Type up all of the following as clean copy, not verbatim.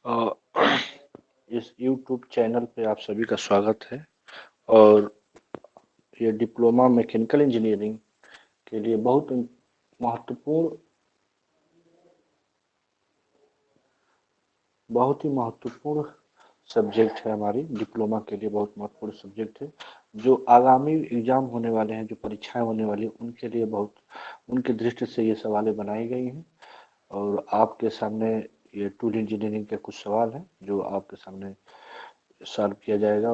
अ, इस YouTube channel पे आप सभी का स्वागत है। और ये डिप्लोमा मैकेनिकल इंजीनियरिंग के लिए महत्वपूर्ण बहुत ही महत्वपूर्ण सब्जेक्ट है। हमारी डिप्लोमा के लिए बहुत महत्वपूर्ण सब्जेक्ट है, जो आगामी एग्जाम होने वाले हैं, जो परीक्षाएं होने वाली हैं, उनके लिए बहुत उनकी दृष्टि से ये सवालें बनाई गई हैं। और आपके सामने ये टूल इंजीनियरिंग के कुछ सवाल हैं जो आपके सामने सॉल्व किया जाएगा।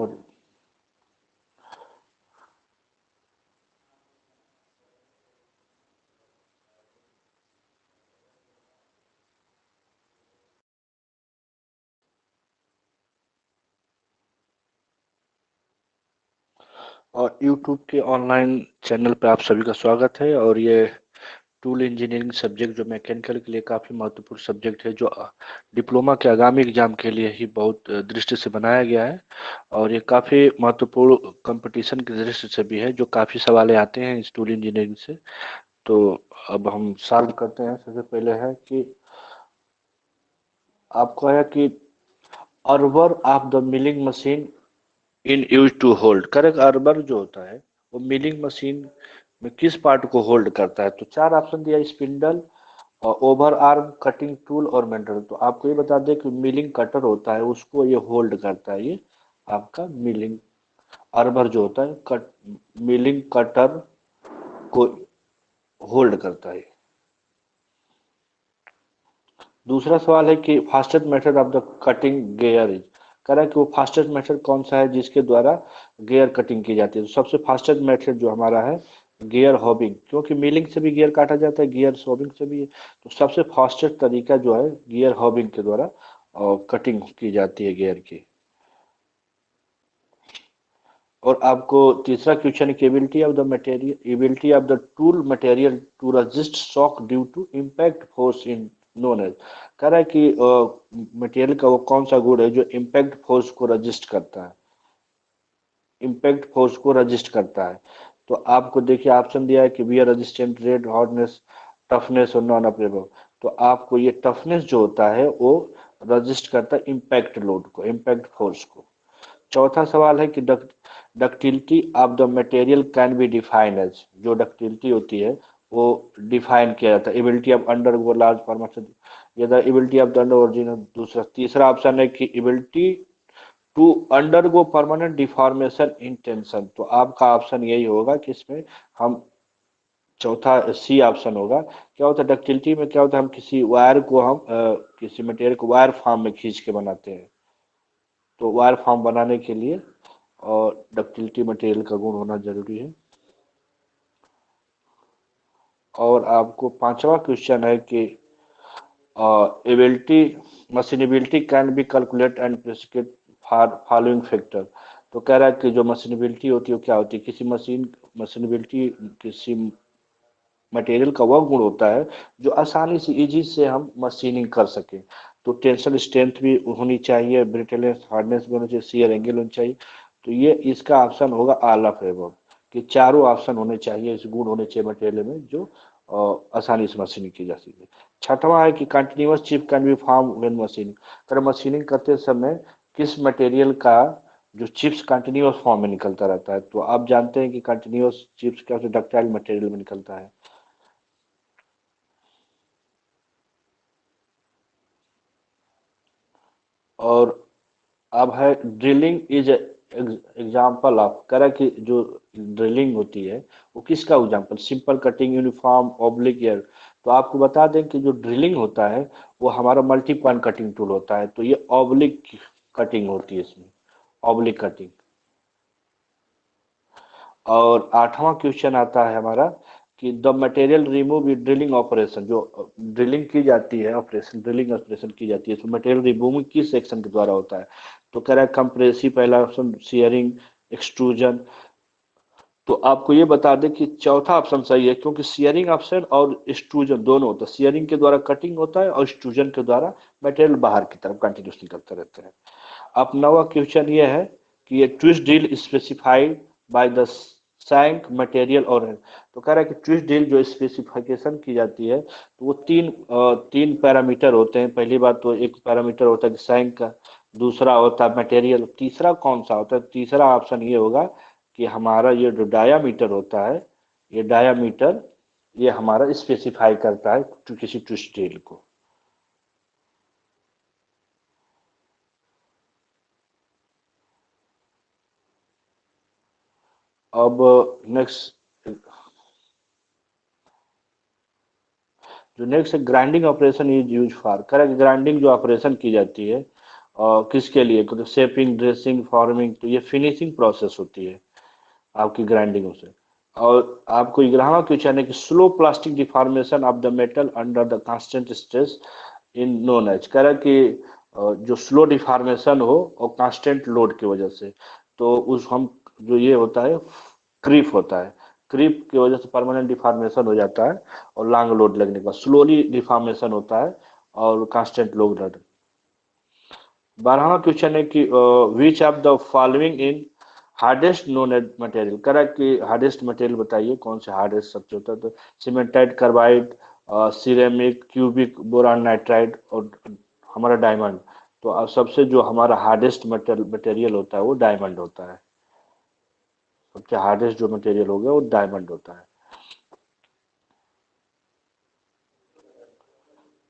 और यूट्यूब के ऑनलाइन चैनल पे आप सभी का स्वागत है। और ये टूल इंजीनियरिंग सब्जेक्ट जो मैकेनिकल के लिए काफ़ी महत्वपूर्ण सब्जेक्ट है, जो डिप्लोमा के आगामी एग्जाम के लिए ही बहुत दृष्टि से बनाया गया है। और ये काफ़ी महत्वपूर्ण कंपटीशन की दृष्टि से भी है, जो काफ़ी सवाल आते हैं इस टूल इंजीनियरिंग से। तो अब हम सॉल्व करते हैं। सबसे पहले है कि आपको है कि arbor of the milling machine in use to hold correct. Arbor जो होता है वो मिलिंग मशीन में किस पार्ट को होल्ड करता है? तो चार ऑप्शन दिया: स्पिंडल और ओवर आर्म, कटिंग टूल और मेंडल। तो आपको ये बता दें कि मिलिंग कटर होता है, उसको ये होल्ड करता है। ये आपका मिलिंग अर्बर जो होता है मिलिंग कटर को होल्ड करता है। दूसरा सवाल है कि fastest method of the cutting gear is. कह रहा है कि वो फास्टेस्ट मेथड कौन सा है जिसके द्वारा गियर कटिंग की जाती है? तो सबसे फास्टेस्ट मेथड जो हमारा है गियर हॉबिंग, क्योंकि मिलिंग से भी गियर काटा जाता है, गियर हॉबिंग से भी। तो सबसे फास्टेस्ट तरीका जो है गियर हॉबिंग के द्वारा कटिंग की जाती है गियर की। और आपको तीसरा क्वेश्चन है, ability of the material ability of the tool material to resist shock due to impact force in known as. कह रहा है कि मटेरियल का वो कौन सा गुण है जो इम्पैक्ट फोर्स को रजिस्ट करता है, इम्पैक्ट फोर्स को रजिस्ट करता है। तो आपको देखिए ऑप्शन दिया है कि wear resistant, red hardness, toughness और नॉन अप्रेबल। तो आपको ये टफनेस जो होता है वो रजिस्ट करता है इम्पैक्ट लोड को, इम्पैक्ट फोर्स को। चौथा सवाल है कि ductility of the material can be define as. जो डक्टिलिटी होती है वो डिफाइन किया जाता है, ability of undergo large formation, या the ability of the under original. दूसरा तीसरा ऑप्शन है कि ability to undergo permanent deformation in tension. तो आपका ऑप्शन यही होगा कि इसमें हम चौथा सी ऑप्शन होगा। क्या होता है डक्टिलिटी में? क्या होता है, हम किसी वायर को किसी मटेरियल को वायर फॉर्म में खींच के बनाते हैं। तो वायर फॉर्म बनाने के लिए और डक्टिलिटी मटेरियल का गुण होना जरूरी है। और आपको पांचवा क्वेश्चन है कि ability machinability can be calculate and predicate for following factor. तो कह रहा है कि जो मशीनेबिलिटी होती है वो क्या होती है? मशीनेबिलिटी किसी मटेरियल का वह गुण होता है जो आसानी से इजी से हम मशीनिंग कर सकें। तो टेंसल स्ट्रेंथ भी होनी चाहिए, ब्रिटलनेस हार्डनेस भी होनी चाहिए, शियर एंगल होनी चाहिए। तो ये इसका ऑप्शन होगा ऑल ऑफ एबव, कि चारों ऑप्शन होने चाहिए, इस गुण होने चाहिए मटेरियल में जो आसानी से मशीनिंग की जा सके। छठवां है कि continuous chip can be form when machining. अगर मशीनिंग करते समय किस मटेरियल का जो चिप्स कंटिन्यूअस फॉर्म में निकलता रहता है? तो आप जानते हैं कि कंटिन्यूअस चिप्स क्या डक्टाइल मटेरियल में निकलता है। और अब है ड्रिलिंग इज एग्जाम्पल ऑफ। कह रहा है कि जो ड्रिलिंग होती है वो किसका example? Simple cutting, uniform, oblique, air. तो आपको बता दें कि जो ड्रिलिंग होता है वो हमारा मल्टी पॉइंट कटिंग टूल होता है। तो ये ऑब्लिक कटिंग होती है इसमें, ऑब्लिक कटिंग। और आठवां क्वेश्चन आता है हमारा कि the material remove drilling operation. जो ड्रिलिंग की जाती है, ऑपरेशन ड्रिलिंग ऑपरेशन की जाती है, तो मटेरियल रिमूव किस सेक्शन के द्वारा होता है? तो कह रहा है कंप्रेसिव पहला ऑप्शन, शेयरिंग, एक्सट्रूजन। तो आपको ये बता दें कि चौथा ऑप्शन सही है, क्योंकि शेयरिंग ऑप्शन और एक्सट्रूजन दोनों होता है। शेयरिंग के द्वारा कटिंग होता है और एक्सट्रूजन के द्वारा मटेरियल बाहर की तरफ कंटिन्यूसली करते रहते हैं। अब नवा क्वेश्चन ये है कि ये twist drill specified by the shank material और है। तो कह रहा है कि ट्विस्ट ड्रिल जो स्पेसिफिकेशन की जाती है तो वो तीन पैरामीटर होते हैं। पहली बात तो एक पैरामीटर होता है कि सैंक का, दूसरा होता है मटेरियल, तीसरा कौन सा होता है? तीसरा ऑप्शन ये होगा कि हमारा ये जो डायामीटर होता है, ये डायामीटर ये हमारा स्पेसिफाई करता है किसी ट्विस्ट ड्रिल को। अब नेक्स्ट जो next grinding operation is use for, correct. Grinding जो ऑपरेशन की जाती है किसके लिए? तो शेपिंग, ड्रेसिंग, फॉर्मिंग, तो ये फिनिशिंग प्रोसेस होती है आपकी ग्राइंडिंग से। और आपको 11वां क्वेश्चन है कि slow plastic deformation of the metal under the constant stress in known as, कह रहा है कि जो स्लो डिफॉर्मेशन हो और कांस्टेंट लोड की वजह से, तो उस हम जो ये होता है क्रीप होता है, क्रीप की वजह से परमानेंट डिफॉर्मेशन हो जाता है और लॉन्ग लोड लगने के बाद स्लोली डिफॉर्मेशन होता है और कांस्टेंट लोड। 12वां क्वेश्चन है कि which of the following in hardest known material, कह कि हार्डेस्ट मटेरियल बताइए कौन से हार्डेस्ट सबसे होता है? तो cementite, carbide, ceramic, cubic, boron, nitride और हमारा डायमंड। तो सबसे जो हमारा हार्डेस्ट मटेरियल होता है वो डायमंड होता है। सबसे हार्डेस्ट जो मटेरियल हो गया वो डायमंड होता है।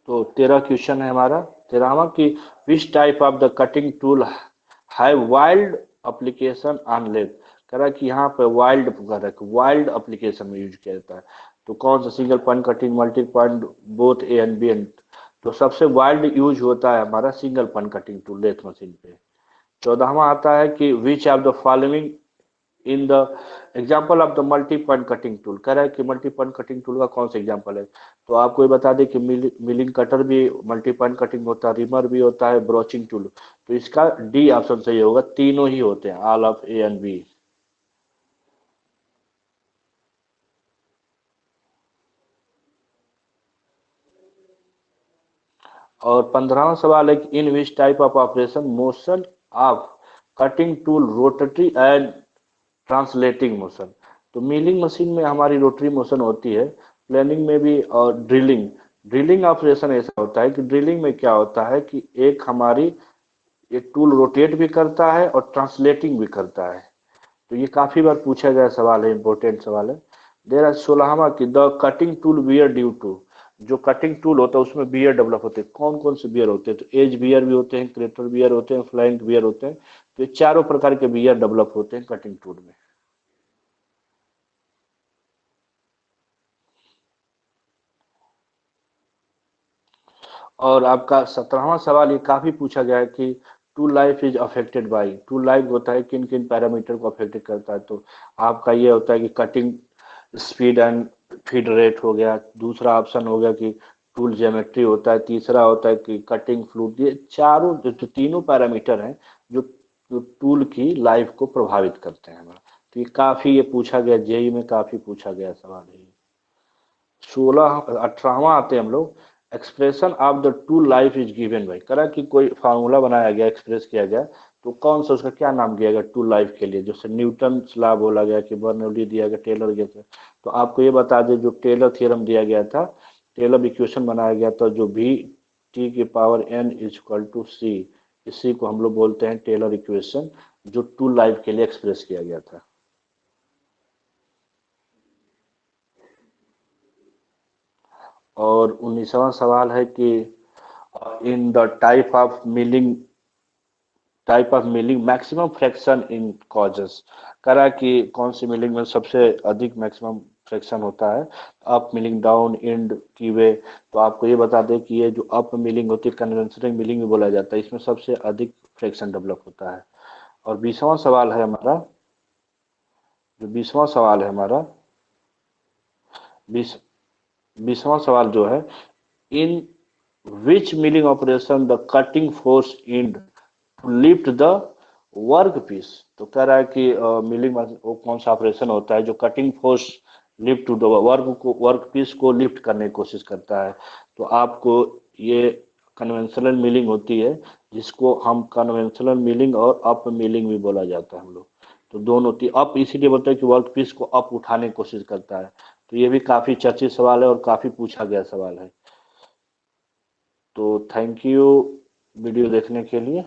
तो 13 क्वेश्चन है हमारा। 13वां कि which type of the cutting tool have wild application on lathe, कह रहा है कि यहाँ पे वाइल्ड एप्लीकेशन में यूज किया जाता है। तो कौन सा? Single point cutting, multi point, both A and B and. तो सबसे वाइल्ड यूज होता है हमारा single point cutting tool lathe machine पे। 14वां आता है कि which of the following in the example of the multi point cutting tool, कह रहा है कि मल्टी पॉइंट कटिंग टूल का कौन सा एग्जाम्पल है? तो आपको ये बता दें कि मिलिंग कटर भी मल्टी पॉइंट कटिंग होता है, रिमर भी होता है, ब्रोचिंग टूल। तो इसका डी ऑप्शन सही होगा, तीनों ही होते हैं, all of A and B. और 15वां सवाल है कि in which type of operation motion of cutting tool rotary and translating motion. तो मिलिंग मशीन में हमारी रोटरी मोशन होती है, प्लेनिंग में भी, और ड्रिलिंग ड्रिलिंग ऑपरेशन ऐसा होता है कि ड्रिलिंग में क्या होता है कि एक हमारी ये टूल रोटेट भी करता है और ट्रांसलेटिंग भी करता है। तो ये काफी बार पूछा गया सवाल है, इंपॉर्टेंट सवाल है। देर आर 16वां की the cutting tool wear due to, जो कटिंग टूल होता है उसमें बियर डेवलप होते हैं। कौन कौन से बियर होते हैं? तो एज बियर भी होते हैं, क्रेटर बियर होते हैं, फ्लैंक बियर होते हैं। तो ये चारों प्रकार के बियर डेवलप होते हैं कटिंग टूल में। और आपका 17वां सवाल ये काफी पूछा गया है कि tool life is affected by, tool life होता है किन किन पैरामीटर को अफेक्ट करता है? तो आपका ये होता है कि cutting speed and feed rate हो गया, दूसरा ऑप्शन हो गया कि टूल ज्योमेट्री होता है, तीसरा होता है कि कटिंग फ्लूड। ये चारों जो तीनों पैरामीटर हैं जो जो टूल की लाइफ को प्रभावित करते हैं हमारा। तो ये काफी ये पूछा गया, जेई में काफी पूछा गया सवाल है। 18वां आते हैं हम लोग, expression of the two life is given by, करा कि कोई फार्मूला बनाया गया, एक्सप्रेस किया गया, तो कौन सा उसका क्या नाम दिया गया टू लाइफ के लिए? जैसे न्यूटन लॉ बोला गया कि बर्नौली दिया गया, टेलर दिया था। तो आपको ये बता दें जो टेलर थ्योरम दिया गया था, टेलर इक्वेशन बनाया गया था, जो भी टी की power N is equal to C, इसी को हम लोग बोलते हैं टेलर इक्वेशन, जो टू लाइफ के लिए एक्सप्रेस किया गया था। और 19वां सवाल है कि in the type of milling maximum fraction in causes, करा कि कौन सी मिलिंग में सबसे अधिक मैक्सिमम फ्रैक्शन होता है? अप मिलिंग, डाउन, इंड, की वे। तो आपको ये बता दें कि ये जो अप मिलिंग होती है कन्वेंशनल मिलिंग भी बोला जाता है, इसमें सबसे अधिक फ्रैक्शन डेवलप होता है। और 20वां सवाल है हमारा, जो 20वां सवाल है हमारा, 20 20वां सवाल जो है, in which milling operation the cutting force tend to lift the work piece. तो कह रहा है कि मिलिंग वो कौन सा ऑपरेशन होता है जो cutting force lift to the work piece को लिफ्ट करने की कोशिश करता है? तो आपको ये कन्वेंशनल मिलिंग होती है, जिसको हम कन्वेंशनल मिलिंग और अप मिलिंग भी बोला जाता है हम लोग। तो दोनों अप इसीलिए बोलते हैं कि वर्क पीस को अप उठाने की कोशिश करता है। तो ये भी काफी चर्चित सवाल है और काफी पूछा गया सवाल है। तो थैंक यू वीडियो देखने के लिए।